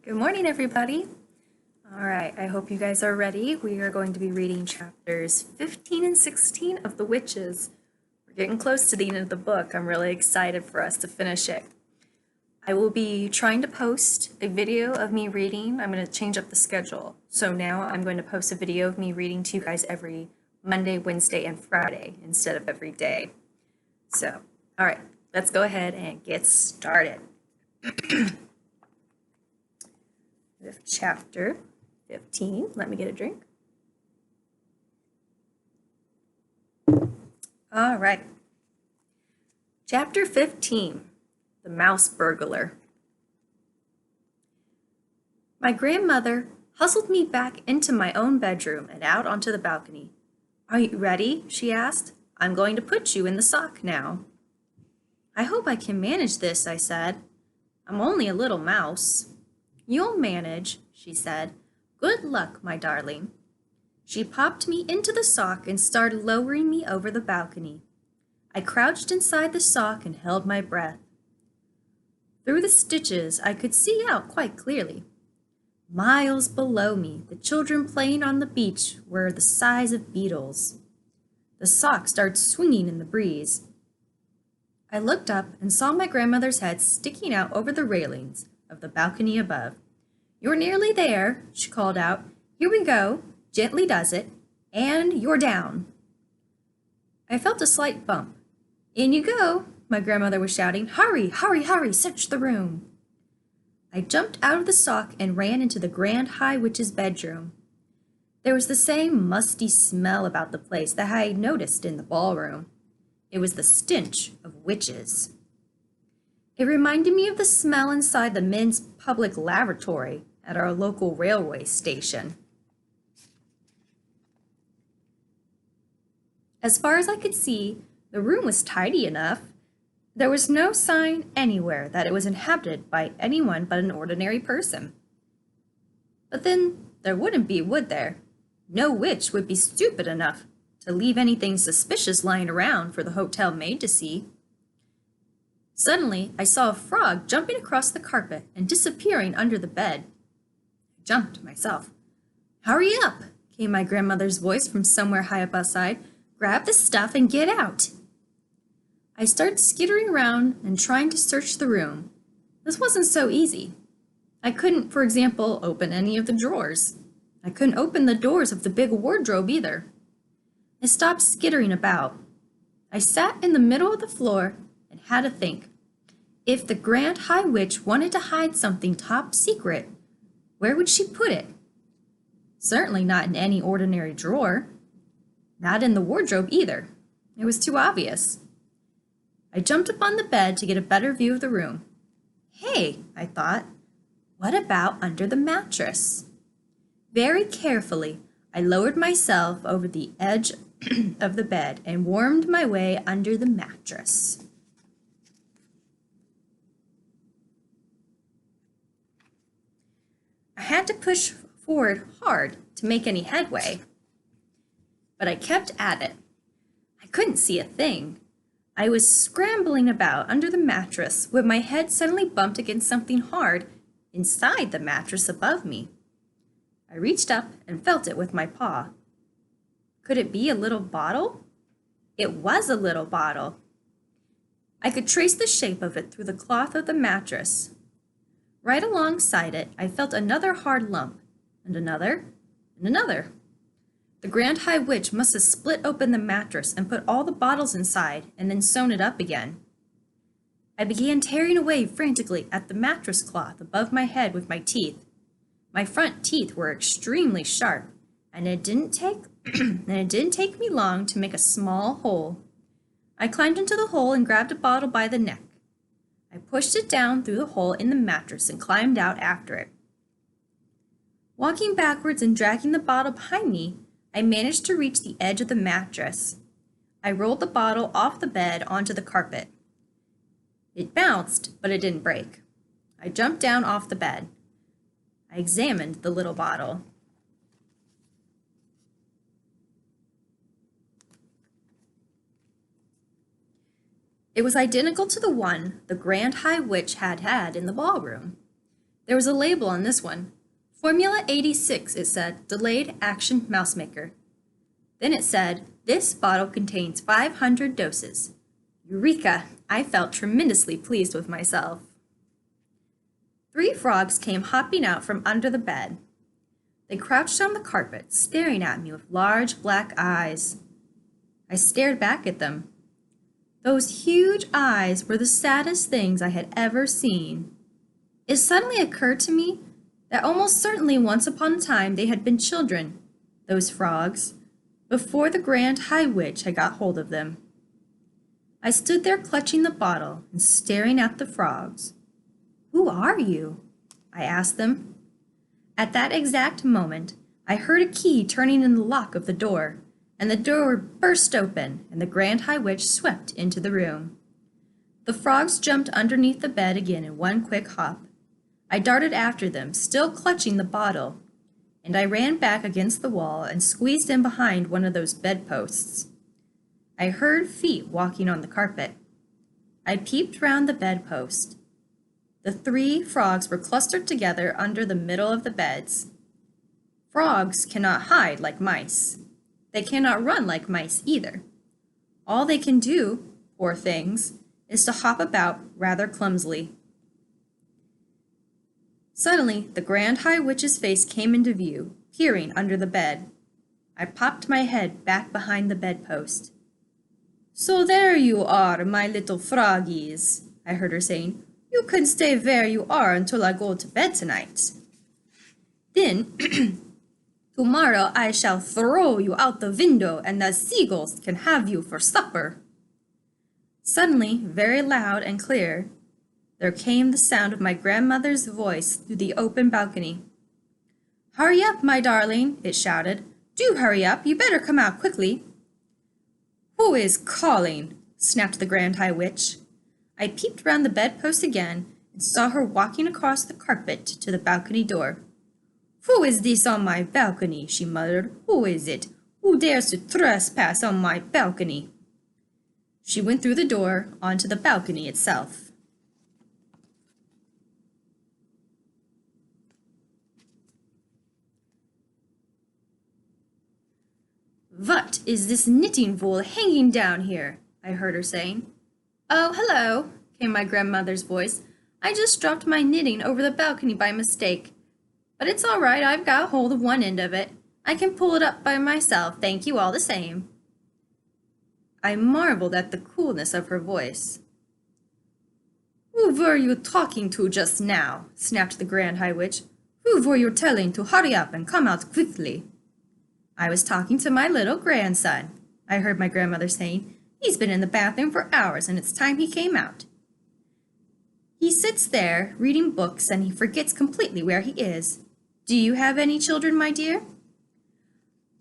Good morning, everybody. All right, I hope you guys are ready. We are going to be reading chapters 15 and 16 of The Witches. We're getting close to the end of the book. I'm really excited for us to finish it. I will be trying to post a video of me reading. I'm going to change up the schedule. So now I'm going to post a video of me reading to you guys every Monday, Wednesday, and Friday instead of every day. So, all right, let's go ahead and get started. With chapter 15. Let me get a drink. All right. Chapter 15, The Mouse Burglar. My grandmother hustled me back into my own bedroom and out onto the balcony. "Are you ready?" she asked. "I'm going to put you in the sock now." "I hope I can manage this," I said. "I'm only a little mouse." "You'll manage," she said. "Good luck, my darling." She popped me into the sock and started lowering me over the balcony. I crouched inside the sock and held my breath. Through the stitches, I could see out quite clearly. Miles below me, the children playing on the beach were the size of beetles. The sock started swinging in the breeze. I looked up and saw my grandmother's head sticking out over the railings of the balcony above. "You're nearly there," she called out. "Here we go. Gently does it. And you're down." I felt a slight bump. "In you go," my grandmother was shouting. "Hurry, hurry, hurry, search the room." I jumped out of the sock and ran into the Grand High Witch's bedroom. There was the same musty smell about the place that I had noticed in the ballroom. It was the stench of witches. It reminded me of the smell inside the men's public lavatory at our local railway station. As far as I could see, the room was tidy enough. There was no sign anywhere that it was inhabited by anyone but an ordinary person. But then there wouldn't be, would there? No witch would be stupid enough to leave anything suspicious lying around for the hotel maid to see. Suddenly, I saw a frog jumping across the carpet and disappearing under the bed. I jumped myself. "Hurry up," came my grandmother's voice from somewhere high up outside. "Grab the stuff and get out." I started skittering around and trying to search the room. This wasn't so easy. I couldn't, for example, open any of the drawers. I couldn't open the doors of the big wardrobe either. I stopped skittering about. I sat in the middle of the floor and had to think. If the Grand High Witch wanted to hide something top secret, where would she put it? Certainly not in any ordinary drawer. Not in the wardrobe either. It was too obvious. I jumped up on the bed to get a better view of the room. Hey, I thought, what about under the mattress? Very carefully, I lowered myself over the edge of the bed and wormed my way under the mattress. I had to push forward hard to make any headway, but I kept at it. I couldn't see a thing. I was scrambling about under the mattress when my head suddenly bumped against something hard inside the mattress above me. I reached up and felt it with my paw. Could it be a little bottle? It was a little bottle. I could trace the shape of it through the cloth of the mattress. Right alongside it, I felt another hard lump, and another, and another. The Grand High Witch must have split open the mattress and put all the bottles inside and then sewn it up again. I began tearing away frantically at the mattress cloth above my head with my teeth. My front teeth were extremely sharp, and it didn't take me long to make a small hole. I climbed into the hole and grabbed a bottle by the neck. I pushed it down through the hole in the mattress and climbed out after it. Walking backwards and dragging the bottle behind me, I managed to reach the edge of the mattress. I rolled the bottle off the bed onto the carpet. It bounced, but it didn't break. I jumped down off the bed. I examined the little bottle. It was identical to the one the Grand High Witch had in the ballroom. There was a label on this one. Formula 86, it said, delayed action mouse maker. Then it said, this bottle contains 500 doses. Eureka! I felt tremendously pleased with myself. 3 frogs came hopping out from under the bed. They crouched on the carpet, staring at me with large black eyes. I stared back at them. Those huge eyes were the saddest things I had ever seen. It suddenly occurred to me that almost certainly once upon a time they had been children, those frogs, before the Grand High Witch had got hold of them. I stood there clutching the bottle and staring at the frogs. "Who are you?" I asked them. At that exact moment, I heard a key turning in the lock of the door, and the door burst open, and the Grand High Witch swept into the room. The frogs jumped underneath the bed again in one quick hop. I darted after them, still clutching the bottle, and I ran back against the wall and squeezed in behind one of those bedposts. I heard feet walking on the carpet. I peeped round the bedpost. The 3 frogs were clustered together under the middle of the beds. Frogs cannot hide like mice. They cannot run like mice either. All they can do, poor things, is to hop about rather clumsily. Suddenly, the Grand High Witch's face came into view, peering under the bed. I popped my head back behind the bedpost. "So there you are, my little froggies," I heard her saying. "You can stay where you are until I go to bed tonight. Then, tomorrow I shall throw you out the window and the seagulls can have you for supper." Suddenly, very loud and clear, there came the sound of my grandmother's voice through the open balcony. "Hurry up, my darling," it shouted. "Do hurry up. You better come out quickly." "Who is calling?" snapped the Grand High Witch. I peeped round the bedpost again and saw her walking across the carpet to the balcony door. "Who is this on my balcony?" she muttered. "Who is it? Who dares to trespass on my balcony?" She went through the door onto the balcony itself. "What is this knitting wool hanging down here?" I heard her saying. "Oh, hello," came my grandmother's voice. "I just dropped my knitting over the balcony by mistake. But it's all right, I've got hold of one end of it. I can pull it up by myself, thank you all the same." I marveled at the coolness of her voice. "Who were you talking to just now?" snapped the Grand High Witch. "Who were you telling to hurry up and come out quickly?" "I was talking to my little grandson," I heard my grandmother saying. "He's been in the bathroom for hours, and it's time he came out. He sits there reading books, and he forgets completely where he is. Do you have any children, my dear?"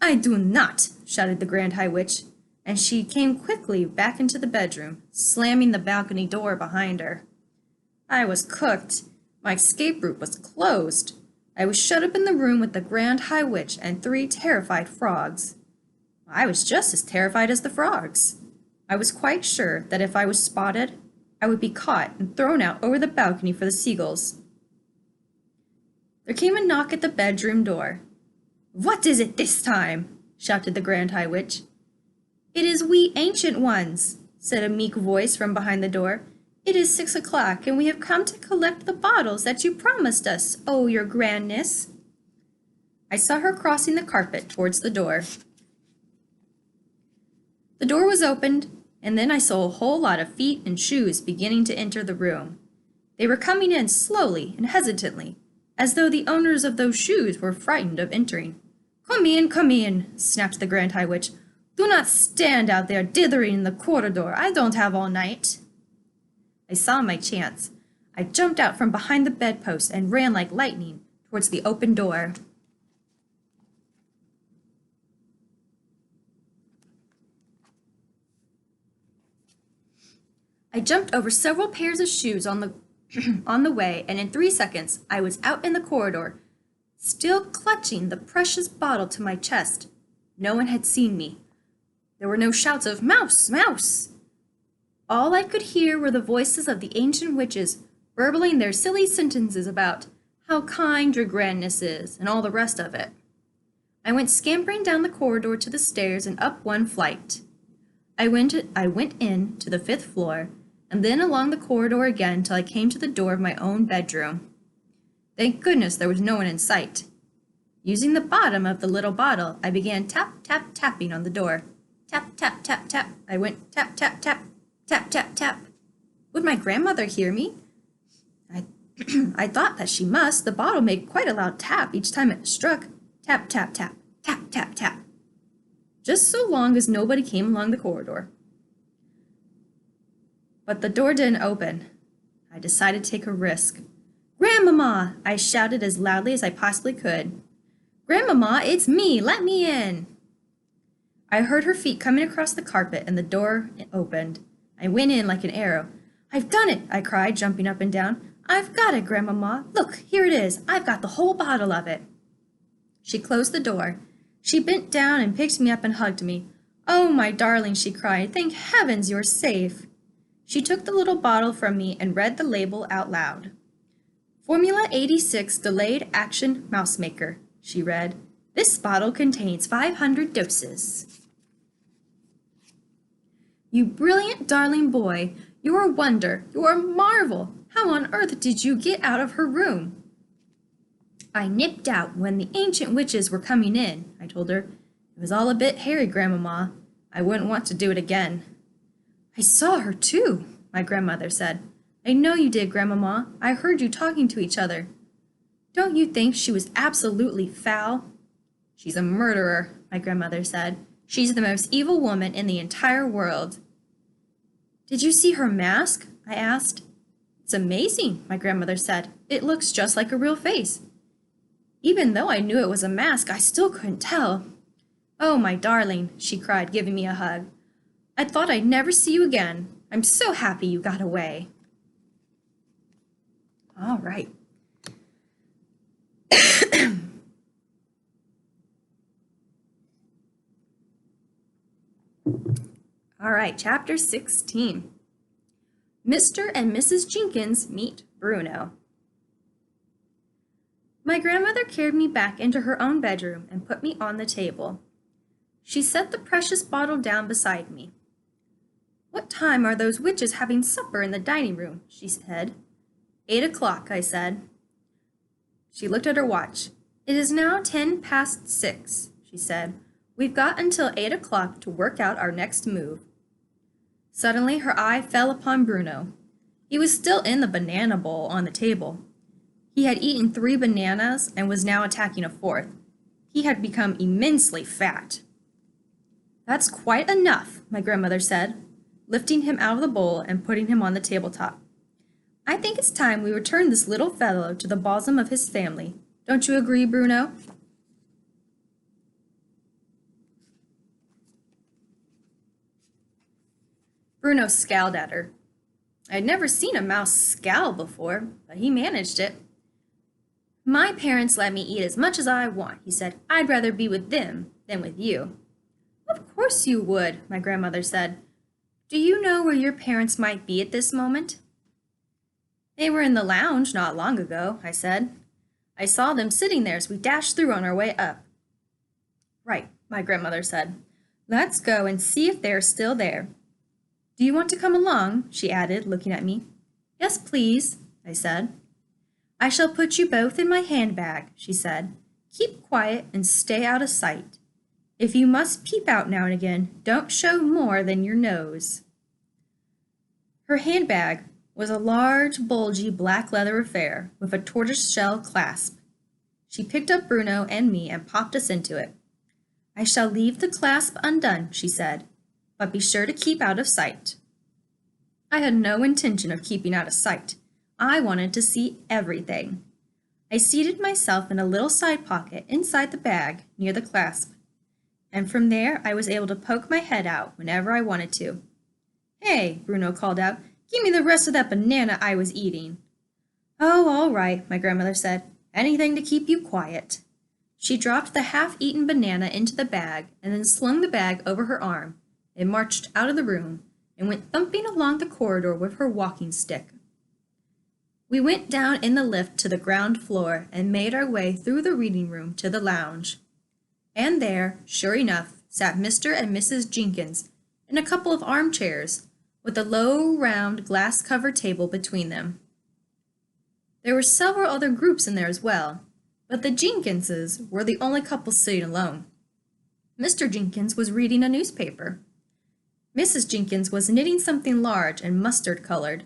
"I do not," shouted the Grand High Witch, and she came quickly back into the bedroom, slamming the balcony door behind her. I was cooked. My escape route was closed. I was shut up in the room with the Grand High Witch and 3 terrified frogs. I was just as terrified as the frogs. I was quite sure that if I was spotted, I would be caught and thrown out over the balcony for the seagulls. There came a knock at the bedroom door. "What is it this time?" shouted the Grand High Witch. "It is we ancient ones," said a meek voice from behind the door. "It is 6 o'clock, and we have come to collect the bottles that you promised us, oh, your grandness." I saw her crossing the carpet towards the door. The door was opened, and then I saw a whole lot of feet and shoes beginning to enter the room. They were coming in slowly and hesitantly, as though the owners of those shoes were frightened of entering. Come in," snapped the Grand High Witch. "Do not stand out there dithering in the corridor. I don't have all night." I saw my chance. I jumped out from behind the bedpost and ran like lightning towards the open door. I jumped over several pairs of shoes on the way, and in 3 seconds I was out in the corridor, still clutching the precious bottle to my chest. No one had seen me. There were no shouts of "Mouse! Mouse!" All I could hear were the voices of the ancient witches, burbling their silly sentences about How kind your grandness is, and all the rest of it. I went scampering down the corridor to the stairs and up one flight. I went in to the 5th floor, and then along the corridor again till I came to the door of my own bedroom. Thank goodness there was no one in sight. Using the bottom of the little bottle, I began tapping on the door. Tap, tap, tap, tap. I went tap, tap, tap, tap, tap, tap. Would my grandmother hear me? I thought that she must. The bottle made quite a loud tap each time it struck. Tap, tap, tap, tap, tap, tap. Just so long as nobody came along the corridor. But the door didn't open. I decided to take a risk. Grandmama! I shouted as loudly as I possibly could. Grandmama, it's me! Let me in! I heard her feet coming across the carpet and the door opened. I went in like an arrow. I've done it! I cried, jumping up and down. I've got it, Grandmama! Look, here it is! I've got the whole bottle of it! She closed the door. She bent down and picked me up and hugged me. Oh, my darling, she cried. Thank heavens you're safe. She took the little bottle from me and read the label out loud. Formula 86 Delayed Action Mouse Maker, she read. This bottle contains 500 doses. You brilliant, darling boy. You're a wonder. You're a marvel. How on earth did you get out of her room? I nipped out when the ancient witches were coming in, I told her. It was all a bit hairy, Grandmama. I wouldn't want to do it again. I saw her too, my grandmother said. I know you did, Grandmama. I heard you talking to each other. Don't you think she was absolutely foul? She's a murderer, my grandmother said. She's the most evil woman in the entire world. Did you see her mask? I asked. It's amazing, my grandmother said. It looks just like a real face. Even though I knew it was a mask, I still couldn't tell. Oh, my darling, she cried, giving me a hug. I thought I'd never see you again. I'm so happy you got away. All right. All right, chapter 16. Mr. and Mrs. Jenkins meet Bruno. My grandmother carried me back into her own bedroom and put me on the table. She set the precious bottle down beside me. What time are those witches having supper in the dining room? She said. 8 o'clock, I said. She looked at her watch. It is now 6:10, she said. We've got until 8 o'clock to work out our next move. Suddenly her eye fell upon Bruno. He was still in the banana bowl on the table. He had eaten 3 bananas and was now attacking a 4th. He had become immensely fat. That's quite enough, my grandmother said, lifting him out of the bowl and putting him on the tabletop. I think it's time we return this little fellow to the bosom of his family. Don't you agree, Bruno? Bruno scowled at her. I'd never seen a mouse scowl before, but he managed it. My parents let me eat as much as I want, he said. I'd rather be with them than with you. Of course you would, my grandmother said. Do you know where your parents might be at this moment? They were in the lounge not long ago, I said. I saw them sitting there as we dashed through on our way up. Right, my grandmother said. Let's go and see if they're still there. Do you want to come along? She added, looking at me. Yes, please, I said. I shall put you both in my handbag, she said. Keep quiet and stay out of sight. If you must peep out now and again, don't show more than your nose. Her handbag was a large, bulgy black leather affair with a tortoise-shell clasp. She picked up Bruno and me and popped us into it. I shall leave the clasp undone, she said, but be sure to keep out of sight. I had no intention of keeping out of sight. I wanted to see everything. I seated myself in a little side pocket inside the bag near the clasp, and from there I was able to poke my head out whenever I wanted to. Hey, Bruno called out, give me the rest of that banana I was eating. Oh, all right, my grandmother said. Anything to keep you quiet. She dropped the half-eaten banana into the bag and then slung the bag over her arm and marched out of the room and went thumping along the corridor with her walking stick. We went down in the lift to the ground floor and made our way through the reading room to the lounge. And there, sure enough, sat Mr. and Mrs. Jenkins in a couple of armchairs, with a low, round, glass-covered table between them. There were several other groups in there as well, but the Jenkinses were the only couple sitting alone. Mr. Jenkins was reading a newspaper. Mrs. Jenkins was knitting something large and mustard-colored.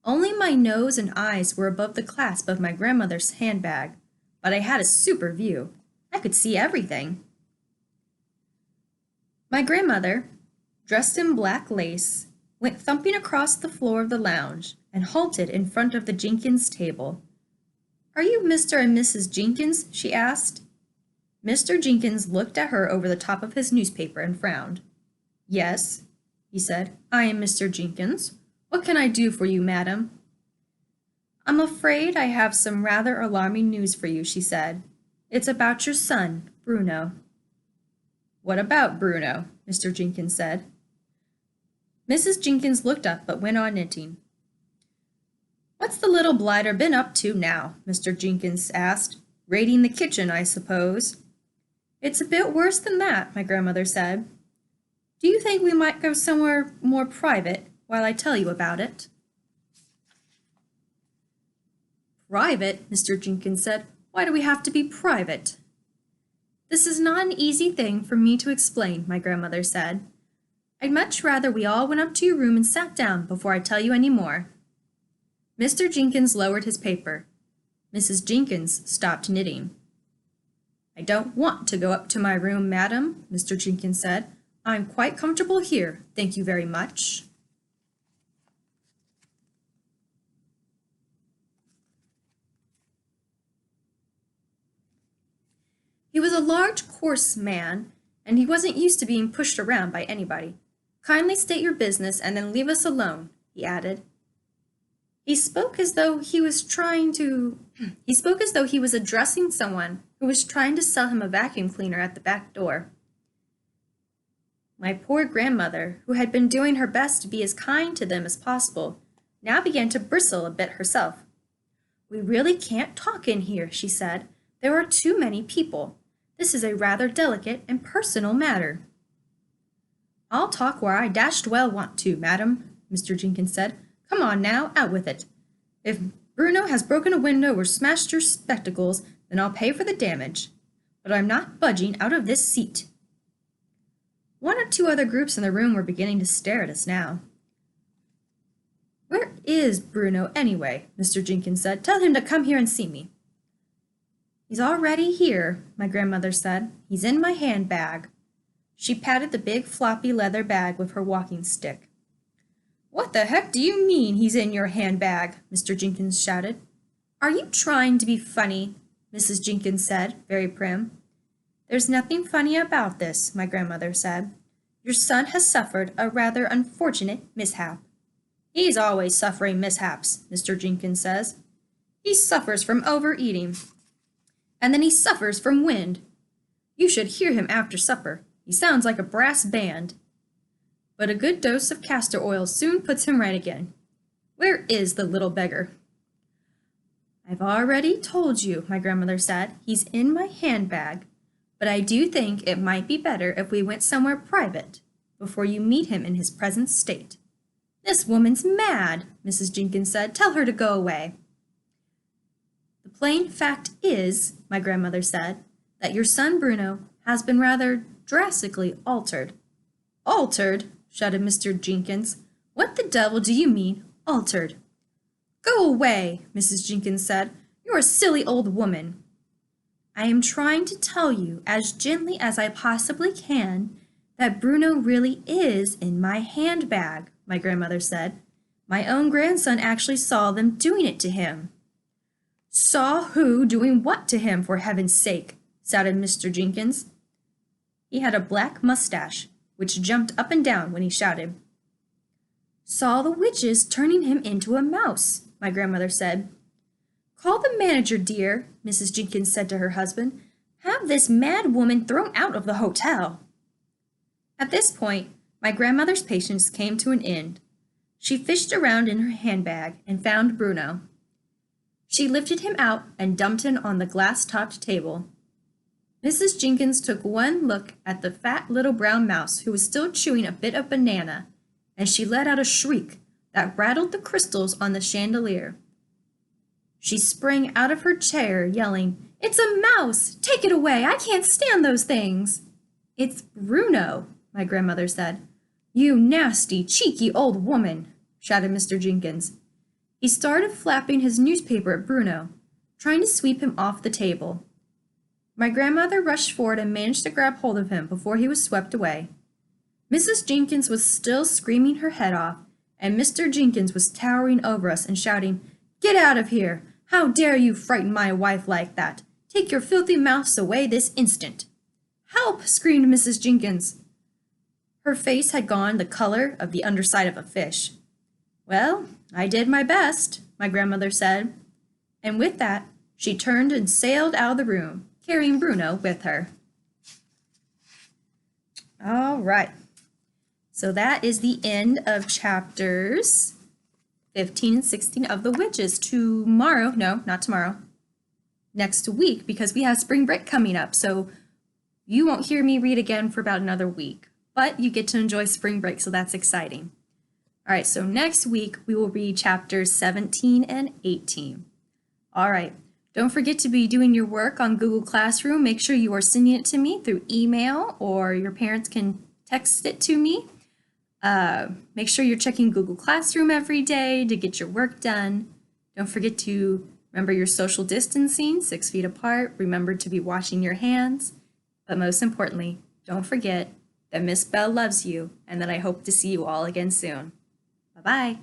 Only my nose and eyes were above the clasp of my grandmother's handbag, but I had a super view. I could see everything. My grandmother, dressed in black lace, went thumping across the floor of the lounge and halted in front of the Jenkins table. "Are you Mr. and Mrs. Jenkins?" she asked. Mr. Jenkins looked at her over the top of his newspaper and frowned. "Yes," he said, "I am Mr. Jenkins. What can I do for you, madam?" "I'm afraid I have some rather alarming news for you," she said. "It's about your son, Bruno." "What about Bruno?" Mr. Jenkins said. Mrs. Jenkins looked up but went on knitting. "What's the little blighter been up to now?" Mr. Jenkins asked. "Raiding the kitchen, I suppose." "It's a bit worse than that," my grandmother said. "Do you think we might go somewhere more private while I tell you about it?" "Private?" Mr. Jenkins said. "Why do we have to be private?" "This is not an easy thing for me to explain," my grandmother said. "I'd much rather we all went up to your room and sat down before I tell you any more." Mr. Jenkins lowered his paper. Mrs. Jenkins stopped knitting. "I don't want to go up to my room, madam," Mr. Jenkins said. "I'm quite comfortable here, thank you very much." He was a large, coarse man, and he wasn't used to being pushed around by anybody. "Kindly state your business and then leave us alone," he added. He spoke as though he was addressing someone who was trying to sell him a vacuum cleaner at the back door. My poor grandmother, who had been doing her best to be as kind to them as possible, now began to bristle a bit herself. "We really can't talk in here," she said. "There are too many people. This is a rather delicate and personal matter." "I'll talk where I dashed well want to, madam," Mr. Jenkins said. "Come on now, out with it. If Bruno has broken a window or smashed your spectacles, then I'll pay for the damage. But I'm not budging out of this seat." One or two other groups in the room were beginning to stare at us now. "Where is Bruno, anyway?" Mr. Jenkins said. "Tell him to come here and see me." "He's already here," my grandmother said. "He's in my handbag." She patted the big floppy leather bag with her walking stick. "What the heck do you mean he's in your handbag?" Mr. Jenkins shouted. "Are you trying to be funny?" Mrs. Jenkins said, very prim. "There's nothing funny about this," my grandmother said. "Your son has suffered a rather unfortunate mishap." "He's always suffering mishaps," Mr. Jenkins says. "He suffers from overeating, and then he suffers from wind. You should hear him after supper. He sounds like a brass band. But a good dose of castor oil soon puts him right again. Where is the little beggar?" "I've already told you," my grandmother said. "He's in my handbag. But I do think it might be better if we went somewhere private before you meet him in his present state." "This woman's mad," Mrs. Jenkins said. "Tell her to go away." "The plain fact is," my grandmother said, "that your son Bruno has been rather drastically altered." "Altered?" shouted Mr. Jenkins. "What the devil do you mean, altered?" "Go away," Mrs. Jenkins said. "You're a silly old woman." "I am trying to tell you, as gently as I possibly can, that Bruno really is in my handbag," my grandmother said. "My own grandson actually saw them doing it to him." "Saw who doing what to him, for heaven's sake?" shouted Mr. Jenkins. He had a black mustache, which jumped up and down when he shouted. "Saw the witches turning him into a mouse," my grandmother said. "Call the manager, dear," Mrs. Jenkins said to her husband. "Have this mad woman thrown out of the hotel." At this point, my grandmother's patience came to an end. She fished around in her handbag and found Bruno. She lifted him out and dumped him on the glass-topped table. Mrs. Jenkins took one look at the fat little brown mouse who was still chewing a bit of banana, and she let out a shriek that rattled the crystals on the chandelier. She sprang out of her chair, yelling, "It's a mouse! Take it away! I can't stand those things!" "It's Bruno," my grandmother said. "You nasty, cheeky old woman," shouted Mr. Jenkins. He started flapping his newspaper at Bruno, trying to sweep him off the table. My grandmother rushed forward and managed to grab hold of him before he was swept away. Mrs. Jenkins was still screaming her head off, and Mr. Jenkins was towering over us and shouting, "Get out of here! How dare you frighten my wife like that? Take your filthy mouse away this instant!" "Help!" screamed Mrs. Jenkins. Her face had gone the color of the underside of a fish. "Well, I did my best," my grandmother said. And with that, she turned and sailed out of the room, carrying Bruno with her. All right. So that is the end of chapters 15 and 16 of The Witches. Tomorrow, no, not tomorrow, next week, because we have spring break coming up. So you won't hear me read again for about another week, but you get to enjoy spring break, so that's exciting. All right, so next week we will read chapters 17 and 18. All right, don't forget to be doing your work on Google Classroom. Make sure you are sending it to me through email, or your parents can text it to me. Make sure you're checking Google Classroom every day to get your work done. Don't forget to remember your social distancing, 6 feet apart. Remember to be washing your hands. But most importantly, don't forget that Miss Bell loves you and that I hope to see you all again soon. Bye-bye.